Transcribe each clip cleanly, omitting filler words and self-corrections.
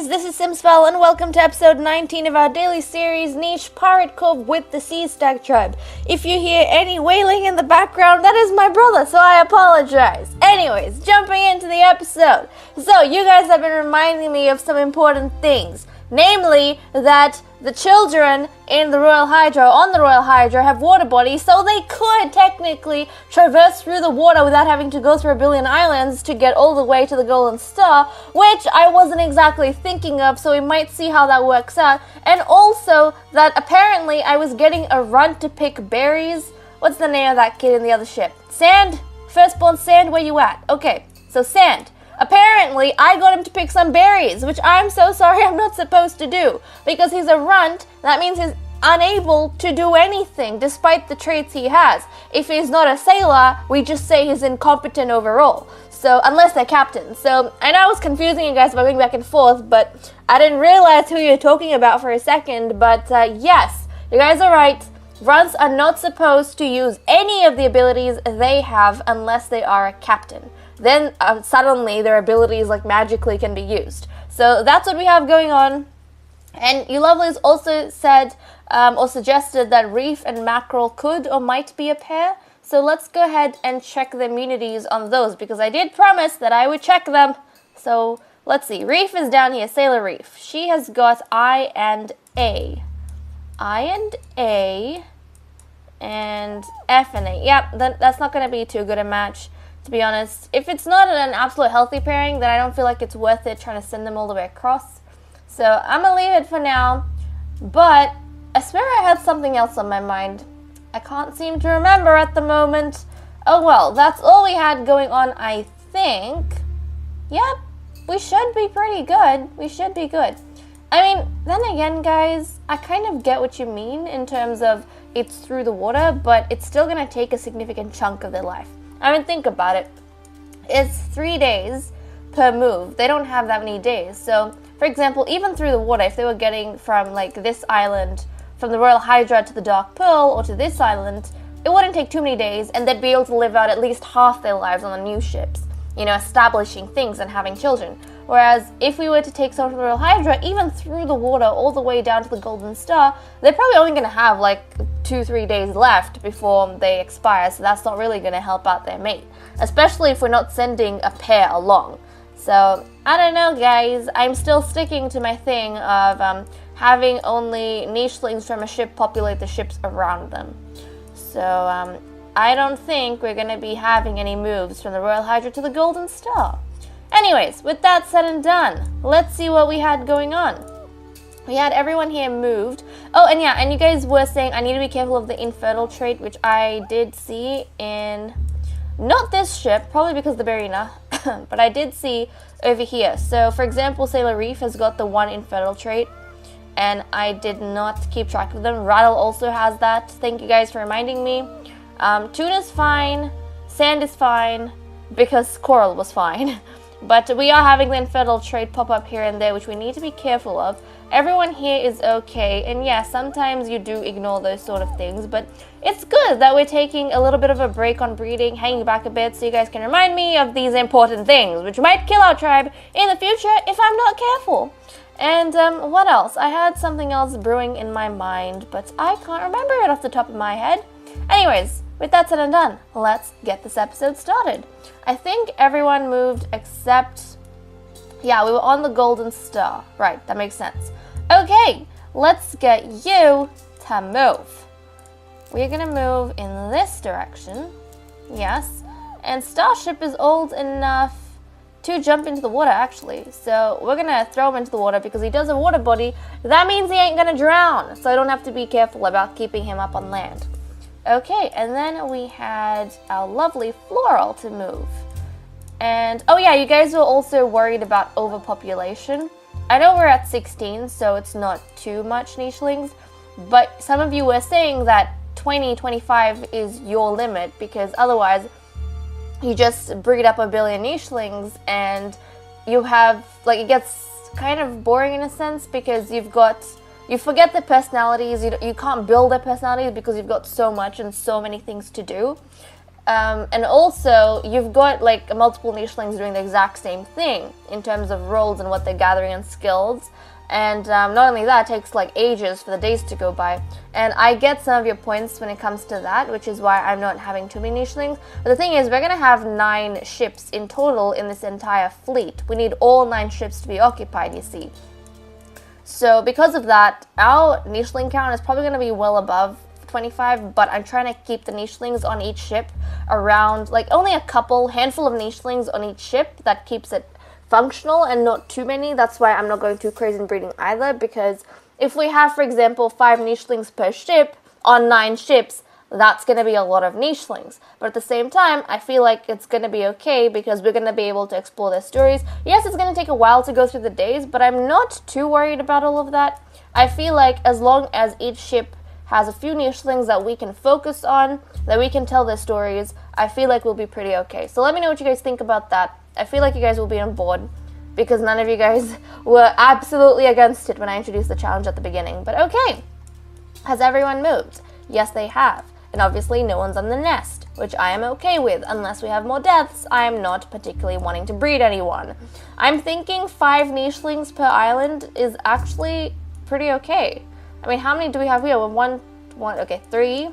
this is Simspell and welcome to episode 19 of our daily series, Niche Pirate Cove with the Sea Stag Tribe. If you hear any wailing in the background, that is my brother, so I apologize. Anyways, jumping into the episode. So, you guys have been reminding me of some important things. Namely, that the children in the Royal Hydra, on the Royal Hydra, have water bodies, so they could technically traverse through the water without having to go through a billion islands to get all the way to the Golden Star, which I wasn't exactly thinking of, so we might see how that works out. And also, that apparently I was getting a runt to pick berries. What's the name of that kid in the other ship? Sand? Firstborn Sand, where you at? Okay, so Sand. Apparently, I got him to pick some berries, which I'm so sorry I'm not supposed to do. Because he's a runt, that means he's unable to do anything, despite the traits he has. If he's not a sailor, we just say he's incompetent overall. So, unless they're captains. So, I know I was confusing you guys by going back and forth, but I didn't realize who you're talking about for a second. But, yes, you guys are right. Runts are not supposed to use any of the abilities they have unless they are a captain. Then suddenly their abilities like magically can be used. So that's what we have going on. And you lovelies also said or suggested that Reef and Mackerel could or might be a pair. So let's go ahead and check the immunities on those because I did promise that I would check them. So let's see. Reef is down here. Sailor Reef. She has got I and A. I and A and F and A. Yep, that's not going to be too good a match. To be honest, if it's not an absolute healthy pairing, then I don't feel like it's worth it trying to send them all the way across. So I'm gonna leave it for now, but I swear I had something else on my mind. I can't seem to remember at the moment. Oh well, that's all we had going on, I think. Yep, we should be pretty good. We should be good. I mean, then again, guys, I kind of get what you mean in terms of it's through the water, but it's still gonna take a significant chunk of their life. I mean, think about it. It's 3 days per move. They don't have that many days. So, for example, even through the water, if they were getting from, like, this island, from the Royal Hydra to the Dark Pearl, or to this island, it wouldn't take too many days, and they'd be able to live out at least half their lives on the new ships, you know, establishing things and having children. Whereas, if we were to take someone from the Royal Hydra, even through the water, all the way down to the Golden Star, they're probably only going to have, like, 2-3 days left before they expire, so that's not really going to help out their mate, especially if we're not sending a pair along. So, I don't know, guys. I'm still sticking to my thing of having only nichelings from a ship populate the ships around them. So, I don't think we're going to be having any moves from the Royal Hydra to the Golden Star. Anyways, with that said and done, let's see what we had going on. We had everyone here moved. Oh, and yeah, and you guys were saying I need to be careful of the infertile trait, which I did see in, not this ship, probably because of the Barina, but I did see over here. So, for example, Sailor Reef has got the 1 infertile trait, and I did not keep track of them. Rattle also has that. Thank you guys for reminding me. Tuna's fine. Sand is fine, because Coral was fine. But we are having the infertile trait pop up here and there, which we need to be careful of. Everyone here is okay, and yeah, sometimes you do ignore those sort of things, but it's good that we're taking a little bit of a break on breeding, hanging back a bit, so you guys can remind me of these important things, which might kill our tribe in the future if I'm not careful. And what else? I had something else brewing in my mind, but I can't remember it off the top of my head. Anyways, with that said and done, let's get this episode started. I think everyone moved except, yeah, we were on the Golden Star. Right, that makes sense. Okay, let's get you to move. We're gonna move in this direction. Yes, and Starship is old enough to jump into the water, actually. So we're gonna throw him into the water because he does a water body. That means he ain't gonna drown, so I don't have to be careful about keeping him up on land. Okay, and then we had our lovely Floral to move. And, oh yeah, you guys were also worried about overpopulation. I know we're at 16, so it's not too much nichelings, but some of you were saying that 20-25 is your limit, because otherwise you just breed up a billion nichelings and you have, like, it gets kind of boring in a sense, because you forget the personalities, you can't build their personalities because you've got so much and so many things to do. And also, you've got like multiple nichelings doing the exact same thing in terms of roles and what they're gathering and skills. And not only that, it takes like ages for the days to go by. And I get some of your points when it comes to that, which is why I'm not having too many nichelings. But the thing is, we're going to have 9 ships in total in this entire fleet. We need all 9 ships to be occupied, you see. So because of that, our nicheling count is probably going to be well above 25, but I'm trying to keep the nichelings on each ship around, like only a handful of nichelings on each ship. That keeps it functional and not too many. That's why I'm not going too crazy in breeding either, because if we have, for example, 5 nichelings per ship on 9 ships, that's going to be a lot of nichelings. But at the same time, I feel like it's going to be okay because we're going to be able to explore their stories. Yes, it's going to take a while to go through the days, but I'm not too worried about all of that. I feel like as long as each ship has a few nichelings that we can focus on, that we can tell their stories, I feel like we'll be pretty okay. So let me know what you guys think about that. I feel like you guys will be on board because none of you guys were absolutely against it when I introduced the challenge at the beginning. But okay, has everyone moved? Yes, they have. And obviously no one's on the nest, which I am okay with. Unless we have more deaths, I am not particularly wanting to breed anyone. I'm thinking 5 nichelings per island is actually pretty okay. I mean, how many do we have here? Okay, 3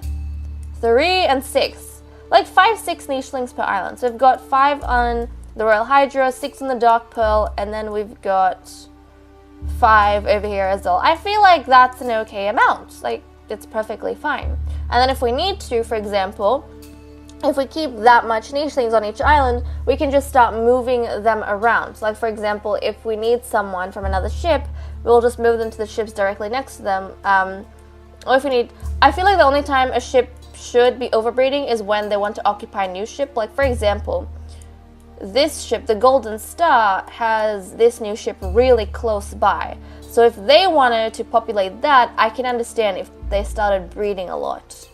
and 6. Like 5, 6 nichelings per island. So we've got 5 on the Royal Hydra, 6 on the Dark Pearl, and then we've got 5 over here as well. I feel like that's an okay amount. Like, it's perfectly fine. And then if we need to, for example, if we keep that much nichelings on each island, we can just start moving them around. So like, for example, if we need someone from another ship, we'll just move them to the ships directly next to them. Or if we need... I feel like the only time a ship should be overbreeding is when they want to occupy a new ship. Like, for example, this ship, the Golden Star, has this new ship really close by. So if they wanted to populate that, I can understand if they started breeding a lot.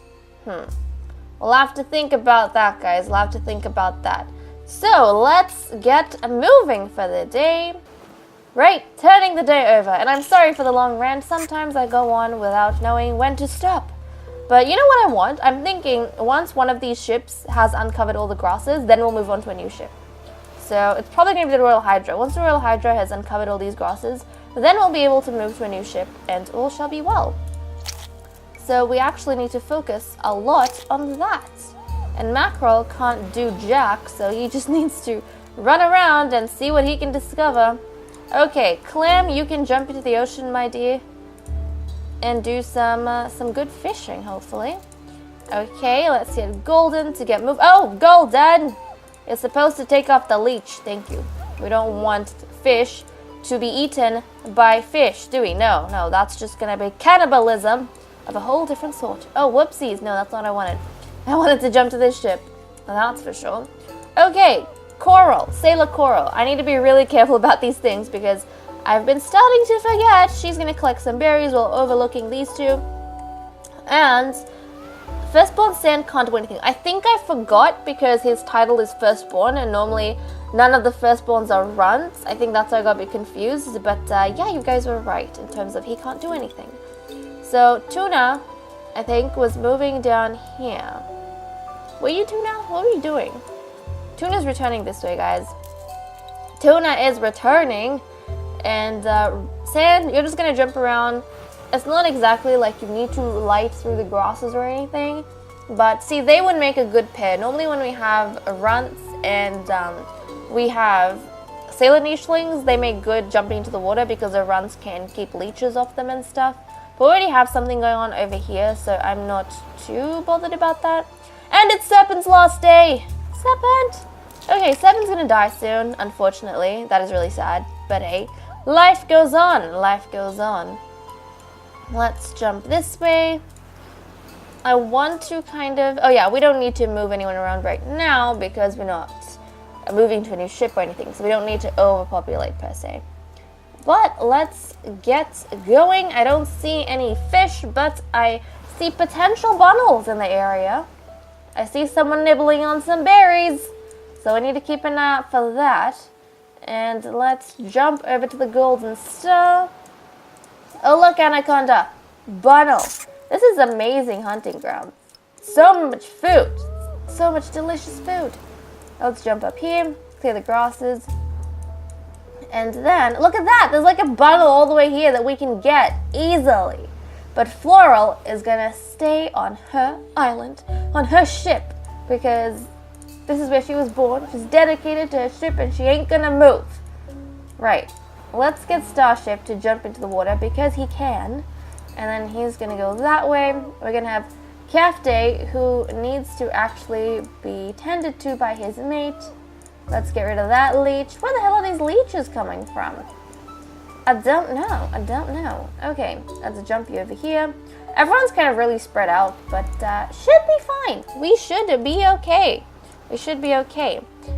We'll have to think about that, guys. We'll have to think about that. So let's get moving for the day. Right, turning the day over. And I'm sorry for the long rant. Sometimes I go on without knowing when to stop. But you know what I want? I'm thinking once one of these ships has uncovered all the grasses, then we'll move on to a new ship. So it's probably going to be the Royal Hydra. Once the Royal Hydra has uncovered all these grasses, then we'll be able to move to a new ship and all shall be well. So we actually need to focus a lot on that. And Mackerel can't do jack, so he just needs to run around and see what he can discover. Okay, Clam, you can jump into the ocean, my dear, and do some good fishing, hopefully. Okay, let's get Golden to get moved. Oh, Golden! You're supposed to take off the leech. Thank you. We don't want fish to be eaten by fish, do we? No, that's just gonna be cannibalism of a whole different sort. Oh, whoopsies. No, that's not what I wanted. I wanted to jump to this ship. That's for sure. Okay, Coral, Sailor Coral. I need to be really careful about these things because I've been starting to forget. She's gonna collect some berries while overlooking these two. And Firstborn Sand can't do anything. I think I forgot because his title is Firstborn and normally none of the Firstborns are runts. I think that's why I got a bit confused. But yeah, you guys were right in terms of he can't do anything. So Tuna, I think, was moving down here. Were you, Tuna? What were you doing? Tuna's returning this way, guys. Tuna is returning. And Sand, you're just going to jump around. It's not exactly like you need to light through the grasses or anything. But see, they would make a good pair. Normally when we have runts and we have sailor nichelings, they make good jumping into the water because the runts can keep leeches off them and stuff. But we already have something going on over here, so I'm not too bothered about that. And it's Serpent's last day. Serpent! Okay, Serpent's gonna die soon, unfortunately. That is really sad. But hey, life goes on. Life goes on. Let's jump this way. I want to kind of... Oh yeah, we don't need to move anyone around right now because we're not moving to a new ship or anything. So we don't need to overpopulate per se. But let's get going. I don't see any fish, but I see potential bunnels in the area. I see someone nibbling on some berries. So I need to keep an eye out for that. And let's jump over to the Golden Star. Oh, look, Anaconda. Bunnel. This is amazing hunting ground. So much food. So much delicious food. Let's jump up here, clear the grasses. And then, look at that! There's like a bundle all the way here that we can get easily. But Floral is gonna stay on her island, on her ship, because this is where she was born. She's dedicated to her ship and she ain't gonna move. Right. Let's get Starship to jump into the water because he can. And then he's gonna go that way. We're gonna have Cafte, who needs to actually be tended to by his mate. Let's get rid of that leech. Where the hell are these leeches coming from? I don't know. Okay, let's jump you over here. Everyone's kind of really spread out, but should be fine. We should be okay.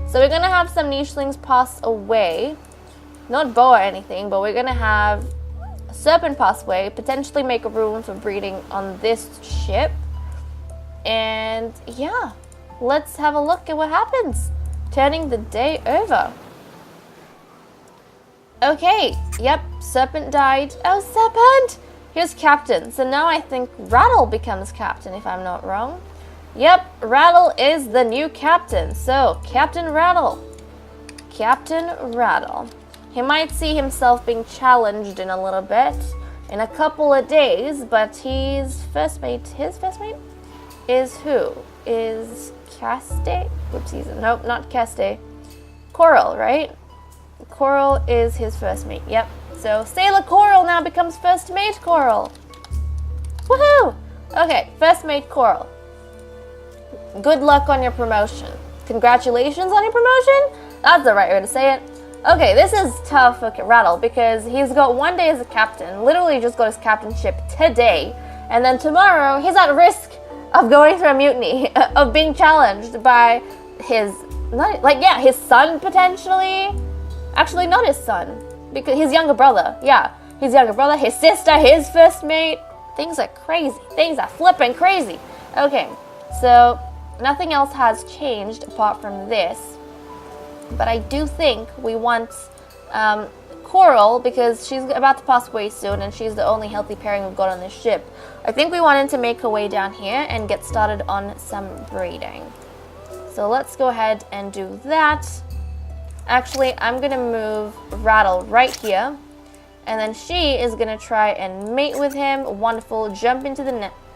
So we're gonna have some nichelings pass away. Not boa or anything, but we're gonna have a serpent pass away, potentially make a room for breeding on this ship. And yeah, let's have a look at what happens. Turning the day over. Okay, yep, Serpent died. Oh, Serpent! Here's Captain. So now I think Rattle becomes Captain, if I'm not wrong. Yep, Rattle is the new Captain. So, Captain Rattle. He might see himself being challenged in a little bit, in a couple of days, but his first mate is who? Is Caste? Whoopsies. Nope, not Caste. Coral, right? Coral is his first mate. Yep. So Sailor Coral now becomes first mate Coral. Woohoo! Okay, first mate Coral. Good luck on your promotion. Congratulations on your promotion? That's the right way to say it. Okay, this is tough for Rattle because he's got 1 day as a captain. Literally just got his captainship today. And then tomorrow he's at risk of going through a mutiny, of being challenged by his son potentially. Actually, not his son, because his younger brother. Yeah, his younger brother, his sister, his first mate. Things are crazy. Things are flipping crazy. Okay, so nothing else has changed apart from this. But I do think we want Coral, because she's about to pass away soon and she's the only healthy pairing we've got on this ship. I think we wanted to make her way down here and get started on some breeding. So let's go ahead and do that. Actually, I'm going to move Rattle right here. And then she is going to try and mate with him. Wonderful. Jump into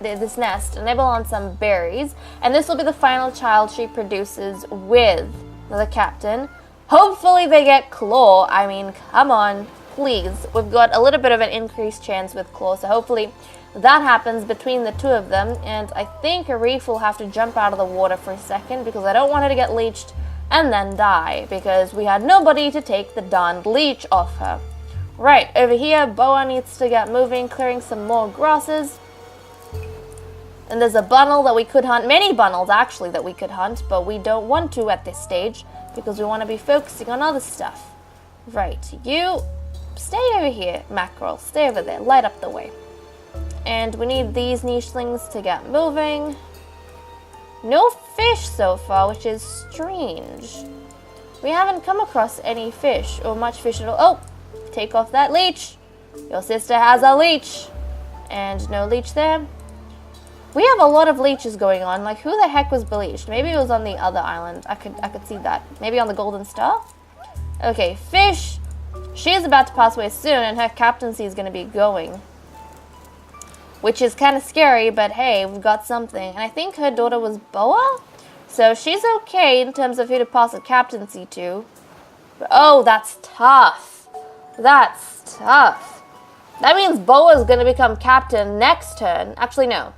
this nest, nibble on some berries. And this will be the final child she produces with the captain. Hopefully they get Claw. I mean, come on, please. We've got a little bit of an increased chance with Claw, so hopefully that happens between the two of them. And I think Reef will have to jump out of the water for a second because I don't want her to get leeched and then die because we had nobody to take the darned leech off her. Right, over here, Boa needs to get moving, clearing some more grasses. And there's a bundle that we could hunt, many bundles actually that we could hunt, but we don't want to at this stage because we want to be focusing on other stuff. Right, you stay over here, Mackerel, stay over there, light up the way. And we need these nichelings to get moving. No fish so far, which is strange. We haven't come across any fish or much fish at all. Oh, take off that leech. Your sister has a leech. And no leech there. We have a lot of leeches going on. Like, who the heck was bleached? Maybe it was on the other island. I could see that. Maybe on the Golden Star? Okay, fish. She is about to pass away soon, and her captaincy is going to be going. Which is kind of scary, but hey, we've got something. And I think her daughter was Boa? So she's okay in terms of who to pass a captaincy to. But, oh, that's tough. That's tough. That means Boa's gonna become captain next turn. Actually, no.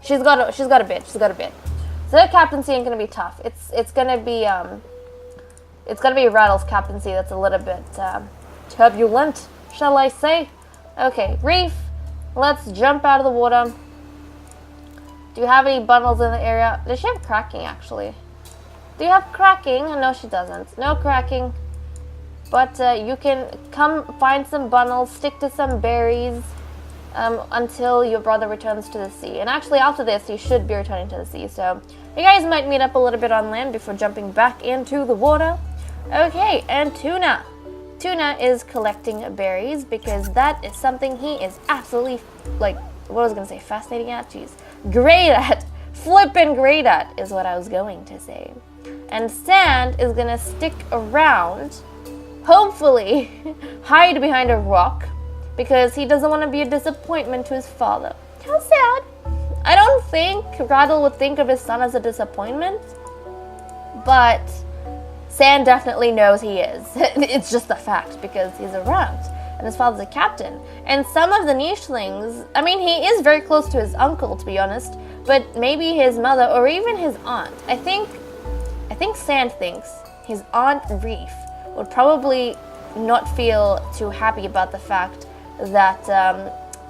She's got a bit. So her captaincy ain't gonna be tough. It's gonna be Rattle's captaincy that's a little bit turbulent, shall I say? Okay, Reef. Let's jump out of the water. Do you have any bundles in the area? Does she have cracking actually? Do you have cracking? No, she doesn't. No cracking. But you can come find some bundles, stick to some berries until your brother returns to the sea. And actually after this, he should be returning to the sea. So you guys might meet up a little bit on land before jumping back into the water. Okay, and Tuna. Tuna is collecting berries because that is something he is absolutely, like, what was I going to say, fascinating at? Jeez. Great at. flippin' great at, is what I was going to say. And Sand is gonna stick around, hopefully hide behind a rock, because he doesn't want to be a disappointment to his father. How sad. I don't think Rattle would think of his son as a disappointment, but Sand definitely knows he is. It's just a fact, because he's a runt, and his father's a captain. And some of the nichelings, I mean, he is very close to his uncle, to be honest, but maybe his mother or even his aunt. I think Sand thinks his Aunt Reef would probably not feel too happy about the fact that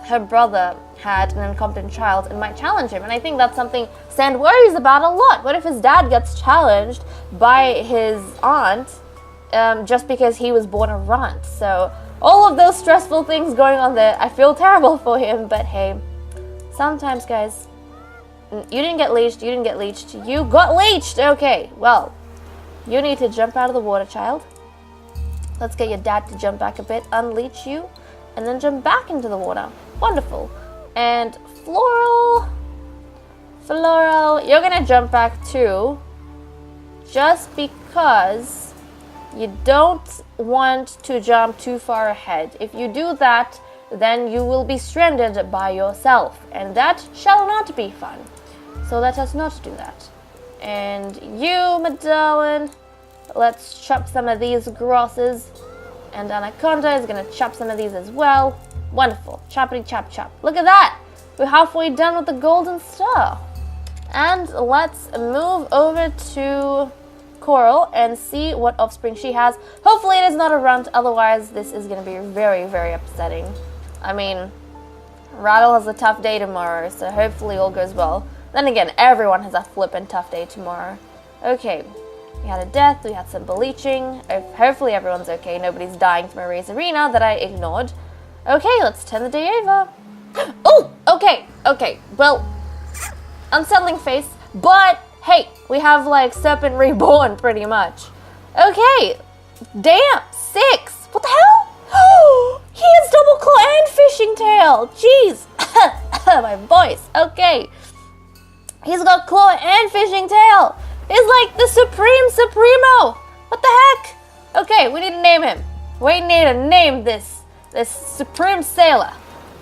her brother had an incompetent child and might challenge him. And I think that's something Sand worries about a lot. What if his dad gets challenged by his aunt just because he was born a runt? So all of those stressful things going on there, I feel terrible for him, but hey, sometimes, guys, you didn't get leached, you got leached! Okay, well, you need to jump out of the water, child. Let's get your dad to jump back a bit, unleash you, and then jump back into the water. Wonderful. And Floral, you're gonna jump back too, just because you don't want to jump too far ahead. If you do that, then you will be stranded by yourself, and that shall not be fun. So let us not do that. And you, my darling, let's chop some of these grasses. And Anaconda is gonna chop some of these as well. Wonderful. Choppity chop chop. Look at that! We're halfway done with the golden star. And let's move over to Coral and see what offspring she has. Hopefully it is not a runt, otherwise this is gonna be very, very upsetting. I mean, Rattle has a tough day tomorrow, so hopefully all goes well. Then again, everyone has a flippin' tough day tomorrow. Okay, we had a death, we had some bleaching. Hopefully everyone's okay, nobody's dying from a race arena that I ignored. Okay, let's turn the day over. Oh, okay, well, unsettling face, but hey, we have like Serpent Reborn pretty much. Okay, damn, 6, what the hell? He has double claw and fishing tail, jeez, my voice, okay. He's got claw and fishing tail. He's like the Supreme Supremo. What the heck? Okay, we need to name him. We need to name this Supreme Sailor.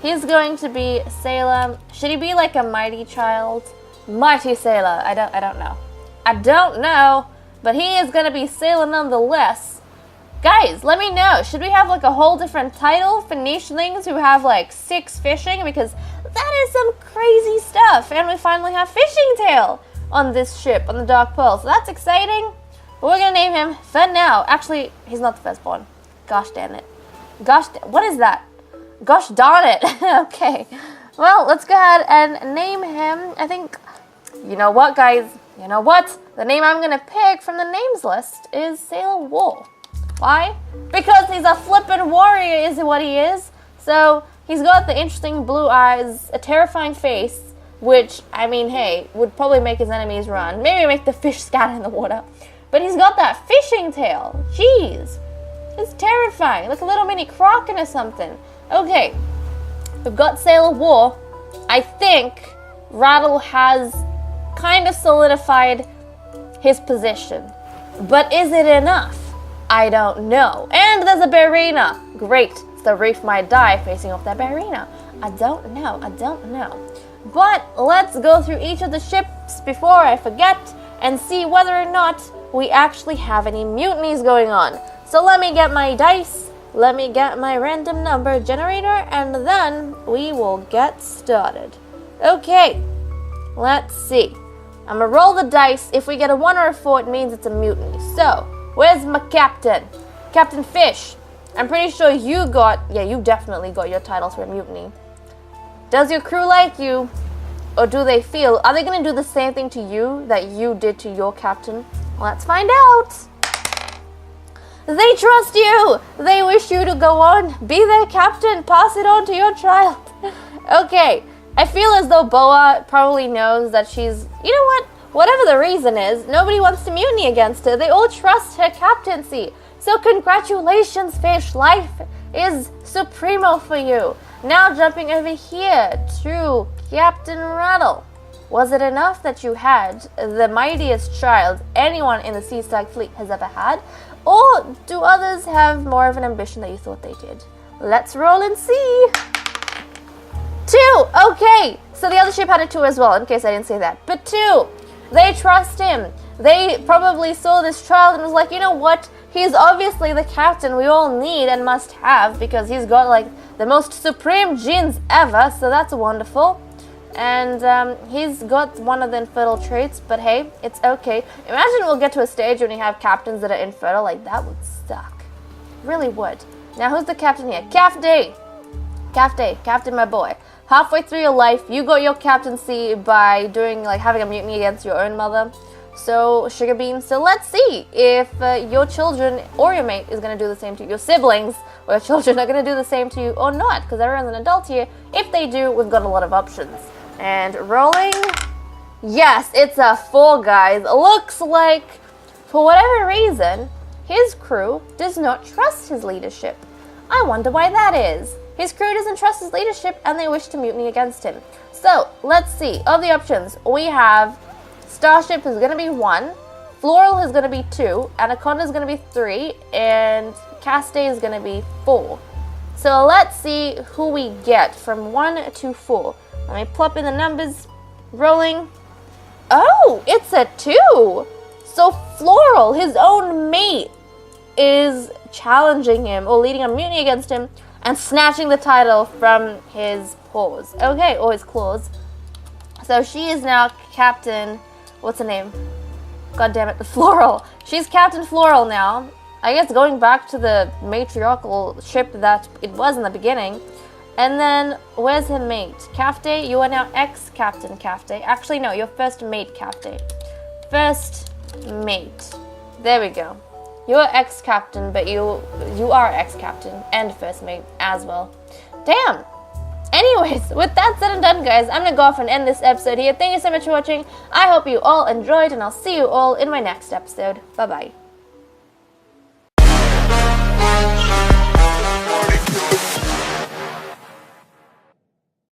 He's going to be Sailor. Should he be like a mighty child? Mighty Sailor. I don't know. But he is going to be Sailor nonetheless. Guys, let me know. Should we have like a whole different title for nichelings who have like 6 fishing? Because that is some crazy stuff. And we finally have fishing tail on this ship, on the Dark Pearl. So that's exciting. But we're going to name him for now. Actually, he's not the firstborn. Gosh damn it. What is that? Gosh darn it. Okay. Well, let's go ahead and name him. I think, you know what, guys? You know what? The name I'm going to pick from the names list is Sailor Wool. Why? Because he's a flippin' warrior is what he is. So he's got the interesting blue eyes, a terrifying face, which, I mean, hey, would probably make his enemies run. Maybe make the fish scatter in the water. But he's got that fishing tail. Jeez. It's terrifying. Like a little mini kraken or something. Okay. We've got Sailor Wool. I think Rattle has kind of solidified his position. But is it enough? I don't know. And there's a Barina. Great. So Reef might die facing off that Barina. I don't know. But let's go through each of the ships before I forget and see whether or not we actually have any mutinies going on. So let me get my dice, let me get my random number generator, and then we will get started. Okay, let's see. I'm gonna roll the dice. If we get a 1 or a 4, it means it's a mutiny. So, where's my captain? Captain Fish. I'm pretty sure you definitely got your titles for a mutiny. Does your crew like you? Or do they feel, are they going to do the same thing to you that you did to your captain? Let's find out. They trust you. They wish you to go on. Be their captain. Pass it on to your child. Okay. I feel as though Boa probably knows that she's, you know what? Whatever the reason is, nobody wants to mutiny against her. They all trust her captaincy. So congratulations, Fish. Life is supremo for you. Now jumping over here to Captain Rattle. Was it enough that you had the mightiest child anyone in the Sea Stag fleet has ever had? Or do others have more of an ambition that you thought they did? Let's roll and see. 2. Okay, so the other ship had a 2 as well, in case I didn't say that. But 2. They trust him. They probably saw this child and was like, you know what? He's obviously the captain we all need and must have because he's got like the most supreme genes ever, so that's wonderful. And he's got one of the infertile traits, but hey, it's okay. Imagine we'll get to a stage when you have captains that are infertile, like that would suck. Really would. Now who's the captain here? Captain my boy. Halfway through your life, you got your captaincy by doing like having a mutiny against your own mother. So sugar bean. So let's see if your children or your mate is going to do the same to you. Your siblings or your children are going to do the same to you or not, because everyone's an adult here. If they do, we've got a lot of options. And rolling. Yes, it's a 4, guys. Looks like, for whatever reason, his crew does not trust his leadership. I wonder why that is. His crew doesn't trust his leadership and they wish to mutiny against him. So, let's see. Of the options, we have Starship is going to be 1, Floral is going to be 2, Anaconda is going to be 3, and Castay is going to be 4. So let's see who we get from 1 to 4. Let me plop in the numbers. Rolling. Oh, it's a 2. So Floral, his own mate, is challenging him or leading a mutiny against him and snatching the title from his paws. Okay, or his claws. So she is now Captain... What's her name? God damn it, the Floral. She's Captain Floral now. I guess going back to the matriarchal ship that it was in the beginning. And then, where's her mate? Caftay, you are now ex-Captain Caftay. Actually, no, you're first mate Caftay. First mate. There we go. You're ex-captain, but you are ex-captain and first mate as well. Damn! Anyways, with that said and done, guys, I'm going to go off and end this episode here. Thank you so much for watching. I hope you all enjoyed, and I'll see you all in my next episode. Bye-bye.